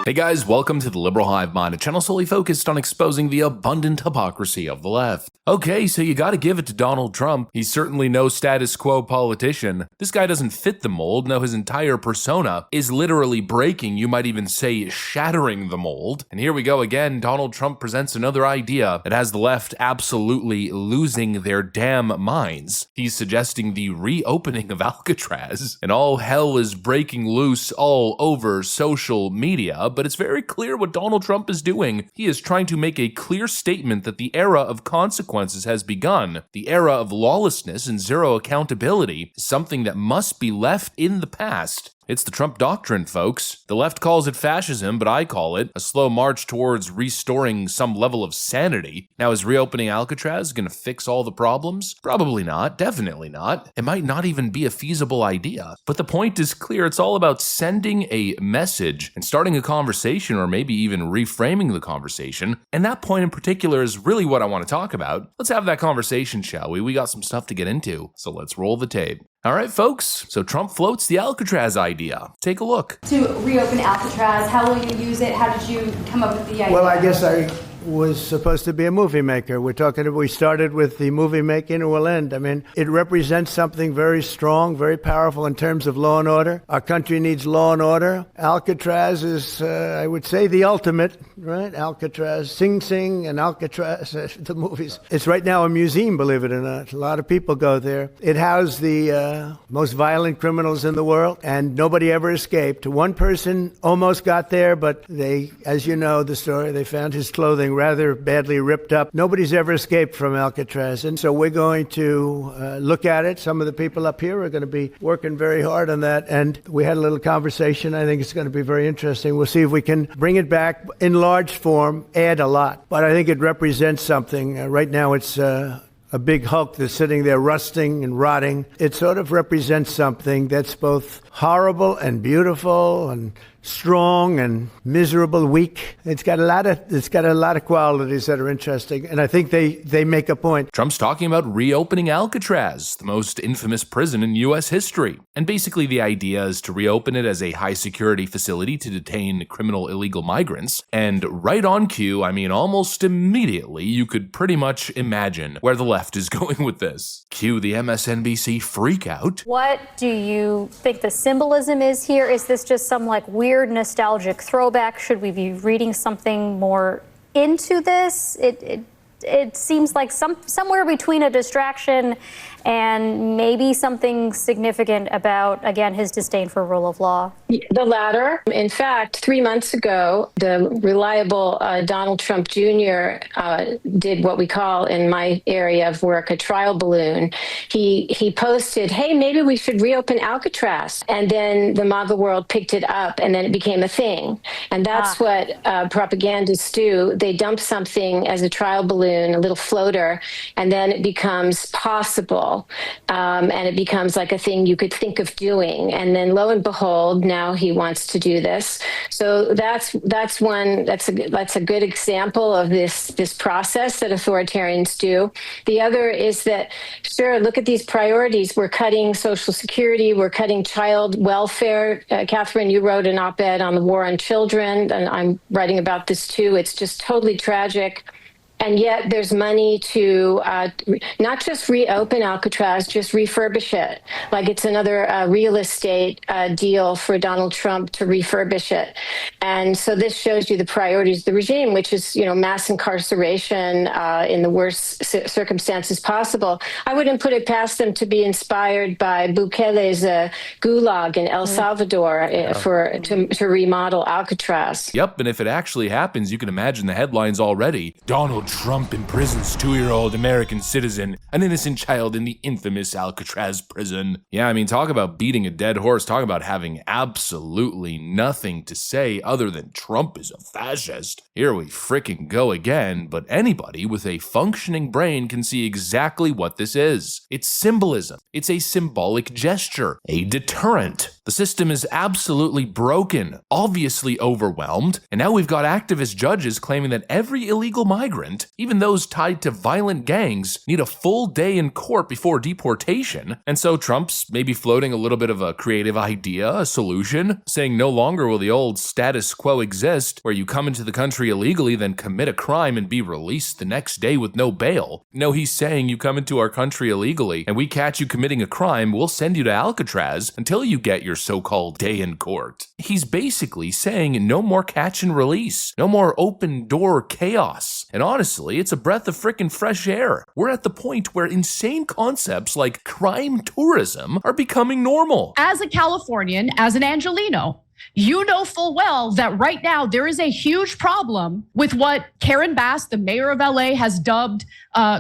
Hey guys, welcome to the Liberal Hive Mind, a channel solely focused on exposing the abundant hypocrisy of the left. Okay, so you gotta give it to Donald Trump. He's certainly no status quo politician. This guy doesn't fit the mold. No, his entire persona is literally breaking, you might even say shattering the mold. And here we go again, Donald Trump presents another idea that has the left absolutely losing their damn minds. He's suggesting the reopening of Alcatraz, and all hell is breaking loose all over social media, but it's very clear what Donald Trump is doing. He is trying to make a clear statement that the era of consequences has begun. The era of lawlessness and zero accountability is something that must be left in the past. It's the Trump doctrine, folks. The left calls it fascism, but I call it a slow march towards restoring some level of sanity. Now, is reopening Alcatraz going to fix all the problems? Probably not. Definitely not. It might not even be a feasible idea. But the point is clear. It's all about sending a message and starting a conversation, or maybe even reframing the conversation. And that point in particular is really what I want to talk about. Let's have that conversation, shall we? We got some stuff to get into, so let's roll the tape. All right, folks, so Trump floats the Alcatraz idea. Take a look. To reopen Alcatraz, how will you use it? How did you come up with the idea? Well, I guess I was supposed to be a movie maker. We started with the movie making and we'll end. I mean, it represents something very strong, very powerful in terms of law and order. Our country needs law and order. Alcatraz is, I would say, the ultimate, right? Alcatraz, Sing Sing and Alcatraz, the movies. It's right now a museum, believe it or not. A lot of people go there. It housed the most violent criminals in the world, and nobody ever escaped. One person almost got there, but they, as you know the story, they found his clothing rather badly ripped up. Nobody's ever escaped from Alcatraz, and so we're going to look at it. Some of the people up here are going to be working very hard on that, and we had a little conversation. I think it's going to be very interesting. We'll see if we can bring it back in large form, add a lot, but I think it represents something. Right now it's a big hulk that's sitting there rusting and rotting. It sort of represents something that's both horrible and beautiful and strong and miserable, weak. It's got a lot of qualities that are interesting, and I think they make a point. Trump's talking about reopening Alcatraz, the most infamous prison in U.S. history. And basically the idea is to reopen it as a high-security facility to detain criminal illegal migrants. And right on cue, I mean almost immediately, you could pretty much imagine where the left is going with this. Cue the MSNBC freak out. What do you think the symbolism is here? Is this just some like weird nostalgic throwback? Should we be reading something more into this? It seems like somewhere between a distraction and maybe something significant about, again, his disdain for rule of law. The latter. In fact, 3 months ago, the reliable Donald Trump Jr. Did what we call in my area of work a trial balloon. He posted, hey, maybe we should reopen Alcatraz. And then the MAGA world picked it up, and then it became a thing. And that's what propagandists do. They dump something as a trial balloon, a little floater, and then it becomes possible. And it becomes like a thing you could think of doing. And then lo and behold, now he wants to do this. So that's a good example of this process that authoritarians do. The other is that, sure, look at these priorities. We're cutting Social Security. We're cutting child welfare. Catherine, you wrote an op-ed on the war on children, and I'm writing about this too. It's just totally tragic. And yet there's money to not just reopen Alcatraz, just refurbish it. Like it's another real estate deal for Donald Trump to refurbish it. And so this shows you the priorities of the regime, which is, mass incarceration in the worst circumstances possible. I wouldn't put it past them to be inspired by Bukele's gulag in El Salvador to remodel Alcatraz. Yep, and if it actually happens, you can imagine the headlines already. Donald Trump imprisons 2-year-old American citizen, an innocent child in the infamous Alcatraz prison. Yeah, I mean, talk about beating a dead horse. Talk about having absolutely nothing to say other than Trump is a fascist. Here we frickin' go again, but anybody with a functioning brain can see exactly what this is. It's symbolism. It's a symbolic gesture, a deterrent. The system is absolutely broken, obviously overwhelmed, and now we've got activist judges claiming that every illegal migrant, even those tied to violent gangs, need a full day in court before deportation. And so Trump's maybe floating a little bit of a creative idea, a solution, saying no longer will the old status quo exist where you come into the country illegally, then commit a crime and be released the next day with no bail. No, he's saying you come into our country illegally and we catch you committing a crime, we'll send you to Alcatraz until you get your so-called day in court. He's basically saying no more catch and release, no more open door chaos. And honestly, it's a breath of frickin' fresh air. We're at the point where insane concepts like crime tourism are becoming normal. As a Californian, as an Angelino, you know full well that right now there is a huge problem with what Karen Bass, the mayor of LA, has dubbed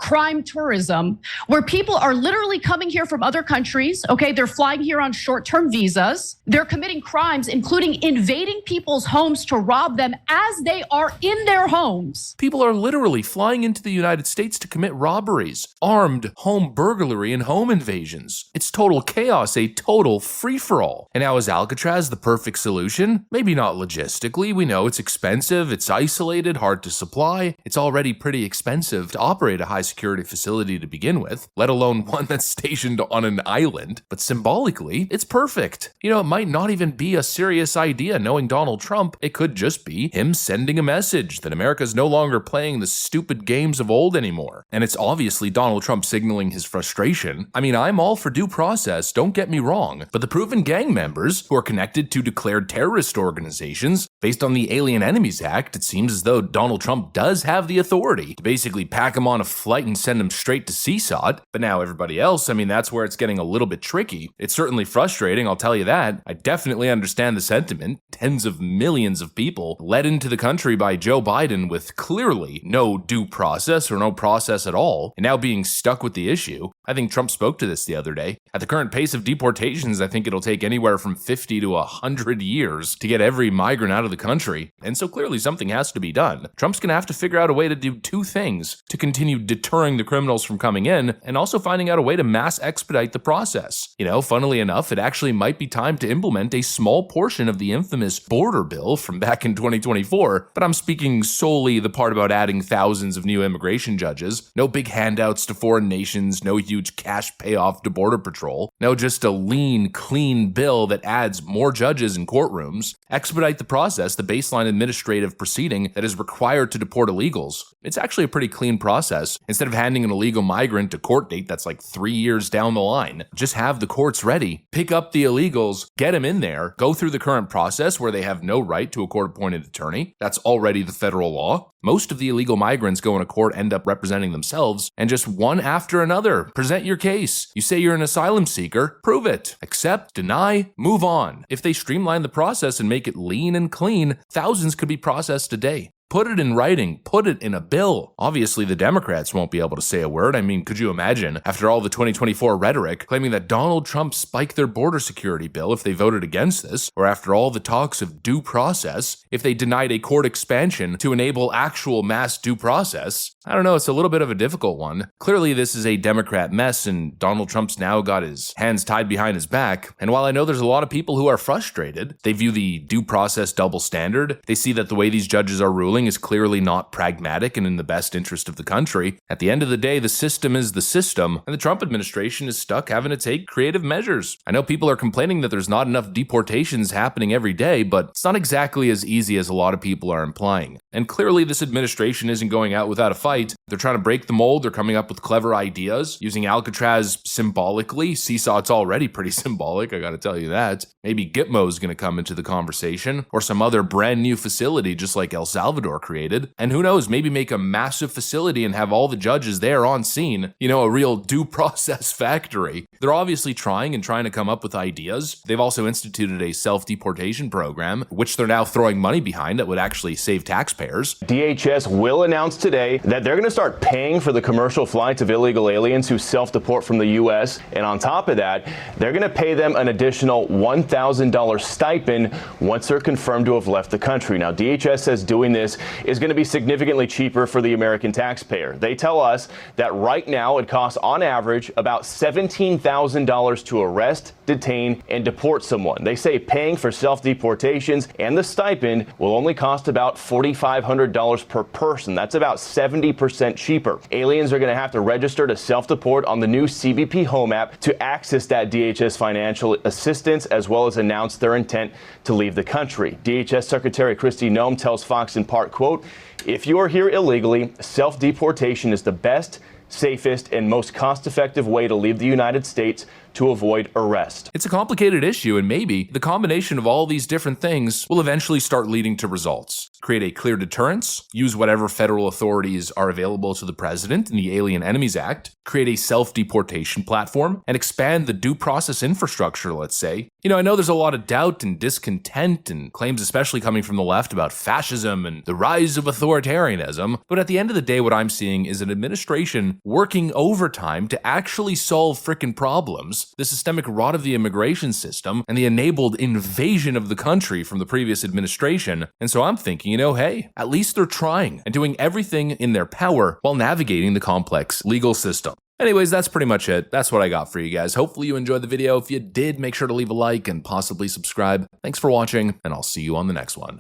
crime tourism, where people are literally coming here from other countries. Okay, they're flying here on short-term visas. They're committing crimes, including invading people's homes to rob them as they are in their homes. People are literally flying into the United States to commit robberies, armed home burglary, and home invasions. It's total chaos, a total free-for-all. And now is Alcatraz the perfect solution? Maybe not logistically. We know it's expensive, it's isolated, hard to supply. It's already pretty expensive to operate a high-security facility to begin with, let alone one that's stationed on an island. But symbolically, it's perfect. You know, it might not even be a serious idea knowing Donald Trump. It could just be him sending a message that America's no longer playing the stupid games of old anymore. And it's obviously Donald Trump signaling his frustration. I mean, I'm all for due process, don't get me wrong, but the proven gang members who are connected to declared terrorist organizations, based on the Alien Enemies Act, it seems as though Donald Trump does have the authority to basically pack them on a flight and send them straight to CSOT. But now everybody else, I mean, that's where it's getting a little bit tricky. It's certainly frustrating, I'll tell you that. I definitely understand the sentiment. Tens of millions of people led into the country by Joe Biden with clearly no due process or no process at all, and now being stuck with the issue. I think Trump spoke to this the other day. At the current pace of deportations, I think it'll take anywhere from 50 to 100 years to get every migrant out of the country. And so clearly something has to be done. Trump's gonna have to figure out a way to do two things to continue deterring the criminals from coming in, and also finding out a way to mass expedite the process. You know, funnily enough, it actually might be time to implement a small portion of the infamous border bill from back in 2024, but I'm speaking solely the part about adding thousands of new immigration judges. No big handouts to foreign nations, no huge cash payoff to Border Patrol. No, just a lean, clean bill that adds more judges in courtrooms. Expedite the process, the baseline administrative proceeding that is required to deport illegals. It's actually a pretty clean process. Instead of handing an illegal migrant a court date that's like 3 years down the line, just have the courts ready. Pick up the illegals, get them in there, go through the current process where they have no right to a court-appointed attorney. That's already the federal law. Most of the illegal migrants go into court end up representing themselves, and just one after another, present your case. You say you're an asylum seeker, prove it. Accept, deny, move on. If they streamline the process and make it lean and clean, thousands could be processed a day. Put it in writing, put it in a bill. Obviously, the Democrats won't be able to say a word. I mean, could you imagine, after all the 2024 rhetoric, claiming that Donald Trump spiked their border security bill if they voted against this, or after all the talks of due process, if they denied a court expansion to enable actual mass due process? I don't know, it's a little bit of a difficult one. Clearly, this is a Democrat mess, and Donald Trump's now got his hands tied behind his back. And while I know there's a lot of people who are frustrated, they view the due process double standard. They see that the way these judges are ruling is clearly not pragmatic and in the best interest of the country. At the end of the day, the system is the system, and the Trump administration is stuck having to take creative measures. I know people are complaining that there's not enough deportations happening every day, but it's not exactly as easy as a lot of people are implying. And clearly this administration isn't going out without a fight. They're trying to break the mold, they're coming up with clever ideas, using Alcatraz symbolically. CSOT's already pretty symbolic, I gotta tell you that. Maybe Gitmo's gonna come into the conversation, or some other brand new facility just like El Salvador created. And who knows, maybe make a massive facility and have all the judges there on scene. You know, a real due process factory. They're obviously trying to come up with ideas. They've also instituted a self-deportation program, which they're now throwing money behind that would actually save taxpayers. DHS will announce today that they're going to start paying for the commercial flights of illegal aliens who self-deport from the U.S. And on top of that, they're going to pay them an additional $1,000 stipend once they're confirmed to have left the country. Now, DHS says doing this is going to be significantly cheaper for the American taxpayer. They tell us that right now it costs on average about $17,000 to arrest, detain, and deport someone. They say paying for self-deportations and the stipend will only cost about $4,500 per person. That's about 70% cheaper. Aliens are going to have to register to self-deport on the new CBP Home app to access that DHS financial assistance, as well as announce their intent to leave the country. DHS Secretary Kristi Noem tells Fox in part, quote, "If you are here illegally, self-deportation is the best, safest, and most cost-effective way to leave the United States to avoid arrest." It's a complicated issue, and maybe the combination of all these different things will eventually start leading to results. Create a clear deterrence, use whatever federal authorities are available to the president in the Alien Enemies Act, create a self-deportation platform, and expand the due process infrastructure, let's say. I know there's a lot of doubt and discontent and claims especially coming from the left about fascism and the rise of authoritarianism, but at the end of the day, what I'm seeing is an administration working overtime to actually solve frickin' problems, the systemic rot of the immigration system, and the enabled invasion of the country from the previous administration. And so I'm thinking, hey, at least they're trying and doing everything in their power while navigating the complex legal system. Anyways, that's pretty much it. That's what I got for you guys. Hopefully you enjoyed the video. If you did, make sure to leave a like and possibly subscribe. Thanks for watching, and I'll see you on the next one.